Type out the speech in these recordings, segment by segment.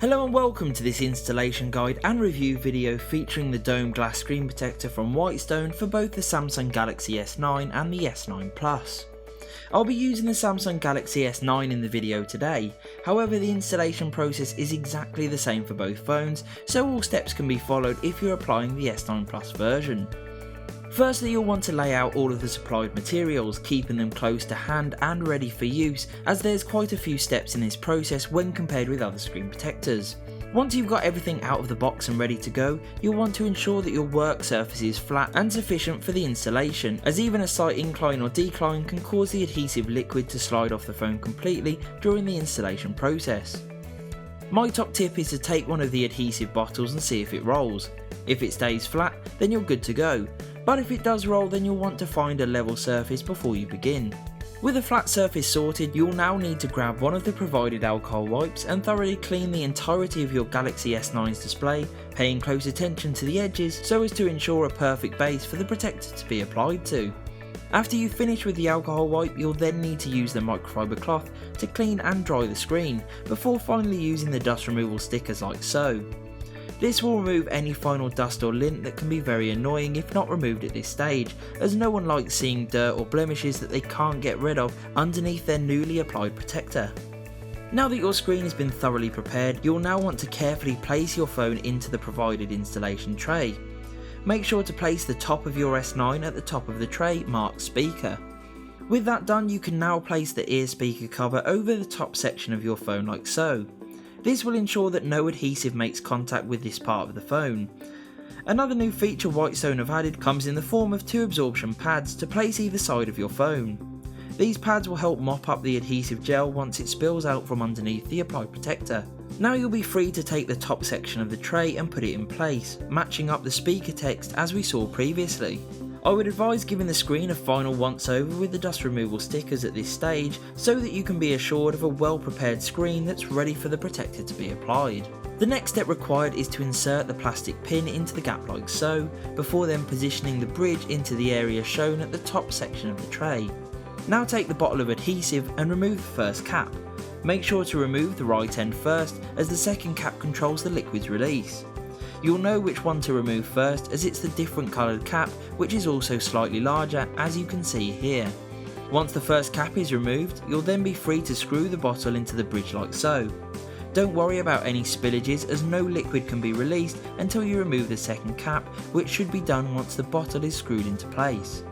Hello and welcome to this installation guide and review video featuring the dome glass screen protector from WhiteStone for both the Samsung Galaxy S9 and the S9 Plus. I'll be using the Samsung Galaxy S9 in the video today, however the installation process is exactly the same for both phones, so all steps can be followed if you're applying the S9 Plus version. Firstly, you'll want to lay out all of the supplied materials, keeping them close to hand and ready for use, as there's quite a few steps in this process when compared with other screen protectors. Once you've got everything out of the box and ready to go, you'll want to ensure that your work surface is flat and sufficient for the installation, as even a slight incline or decline can cause the adhesive liquid to slide off the phone completely during the installation process. My top tip is to take one of the adhesive bottles and see if it rolls. If it stays flat, then you're good to go. But if it does roll, then you'll want to find a level surface before you begin. With a flat surface sorted, you'll now need to grab one of the provided alcohol wipes and thoroughly clean the entirety of your Galaxy S9's display, paying close attention to the edges so as to ensure a perfect base for the protector to be applied to. After you finish with the alcohol wipe, you'll then need to use the microfiber cloth to clean and dry the screen, before finally using the dust removal stickers like so. This will remove any final dust or lint that can be very annoying if not removed at this stage, as no one likes seeing dirt or blemishes that they can't get rid of underneath their newly applied protector. Now that your screen has been thoroughly prepared, you'll now want to carefully place your phone into the provided installation tray. Make sure to place the top of your S9 at the top of the tray marked speaker. With that done, you can now place the ear speaker cover over the top section of your phone like so. This will ensure that no adhesive makes contact with this part of the phone. Another new feature WhiteStone have added comes in the form of two absorption pads to place either side of your phone. These pads will help mop up the adhesive gel once it spills out from underneath the applied protector. Now you'll be free to take the top section of the tray and put it in place, matching up the speaker text as we saw previously. I would advise giving the screen a final once over with the dust removal stickers at this stage, so that you can be assured of a well prepared screen that's ready for the protector to be applied. The next step required is to insert the plastic pin into the gap like so, before then positioning the bridge into the area shown at the top section of the tray. Now take the bottle of adhesive and remove the first cap. Make sure to remove the right end first, as the second cap controls the liquid's release. You'll know which one to remove first, as it's the different coloured cap, which is also slightly larger, as you can see here. Once the first cap is removed, you'll then be free to screw the bottle into the bridge like so. Don't worry about any spillages, as no liquid can be released until you remove the second cap, which should be done once the bottle is screwed into place.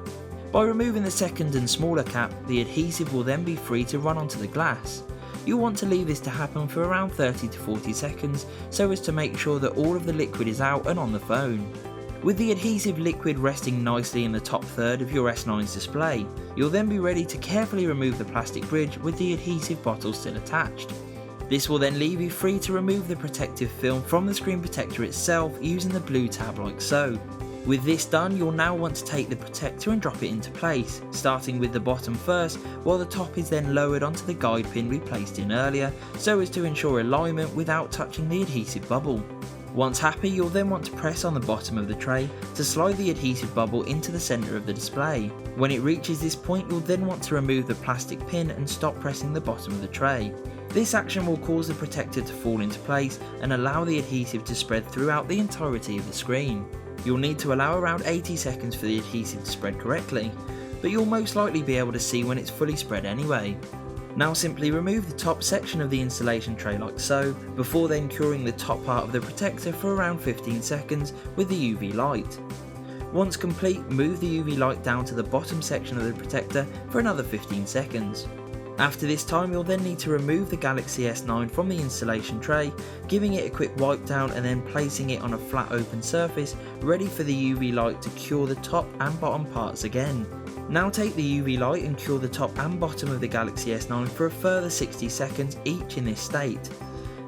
By removing the second and smaller cap, the adhesive will then be free to run onto the glass. You'll want to leave this to happen for around 30 to 40 seconds so as to make sure that all of the liquid is out and on the phone. With the adhesive liquid resting nicely in the top third of your S9's display, you'll then be ready to carefully remove the plastic bridge with the adhesive bottle still attached. This will then leave you free to remove the protective film from the screen protector itself using the blue tab like so. With this done, you'll now want to take the protector and drop it into place, starting with the bottom first, while the top is then lowered onto the guide pin we placed in earlier, so as to ensure alignment without touching the adhesive bubble. Once happy, you'll then want to press on the bottom of the tray to slide the adhesive bubble into the centre of the display. When it reaches this point, you'll then want to remove the plastic pin and stop pressing the bottom of the tray. This action will cause the protector to fall into place and allow the adhesive to spread throughout the entirety of the screen. You'll need to allow around 80 seconds for the adhesive to spread correctly, but you'll most likely be able to see when it's fully spread anyway. Now simply remove the top section of the installation tray like so, before then curing the top part of the protector for around 15 seconds with the UV light. Once complete, move the UV light down to the bottom section of the protector for another 15 seconds. After this time, you'll then need to remove the Galaxy S9 from the installation tray, giving it a quick wipe down and then placing it on a flat open surface ready for the UV light to cure the top and bottom parts again. Now take the UV light and cure the top and bottom of the Galaxy S9 for a further 60 seconds each in this state.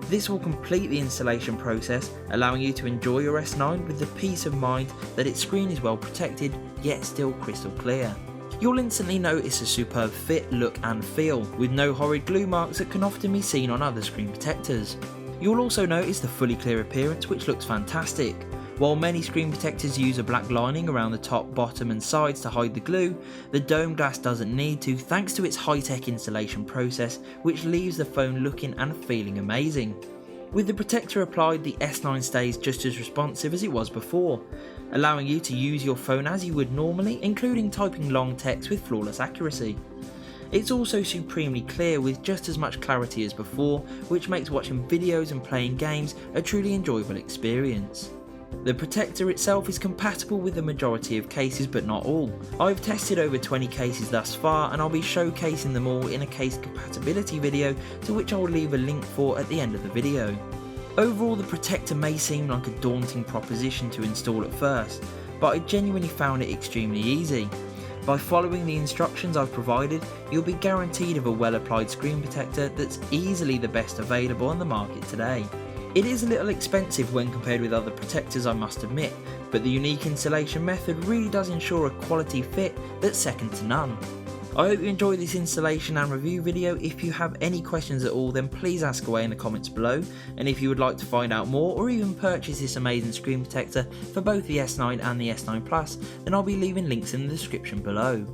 This will complete the installation process, allowing you to enjoy your S9 with the peace of mind that its screen is well protected yet still crystal clear. You'll instantly notice a superb fit, look and feel, with no horrid glue marks that can often be seen on other screen protectors. You'll also notice the fully clear appearance, which looks fantastic. While many screen protectors use a black lining around the top, bottom and sides to hide the glue, the dome glass doesn't need to, thanks to its high-tech installation process, which leaves the phone looking and feeling amazing. With the protector applied, the S9 stays just as responsive as it was before, allowing you to use your phone as you would normally, including typing long text with flawless accuracy. It's also supremely clear with just as much clarity as before, which makes watching videos and playing games a truly enjoyable experience. The protector itself is compatible with the majority of cases, but not all. I've tested over 20 cases thus far, and I'll be showcasing them all in a case compatibility video, to which I will leave a link for at the end of the video. Overall, the protector may seem like a daunting proposition to install at first, but I genuinely found it extremely easy. By following the instructions I've provided, you'll be guaranteed of a well applied screen protector that's easily the best available on the market today. It is a little expensive when compared with other protectors, I must admit, but the unique installation method really does ensure a quality fit that's second to none. I hope you enjoyed this installation and review video. If you have any questions at all, then please ask away in the comments below, and if you would like to find out more or even purchase this amazing screen protector for both the S9 and the S9 Plus, then I'll be leaving links in the description below.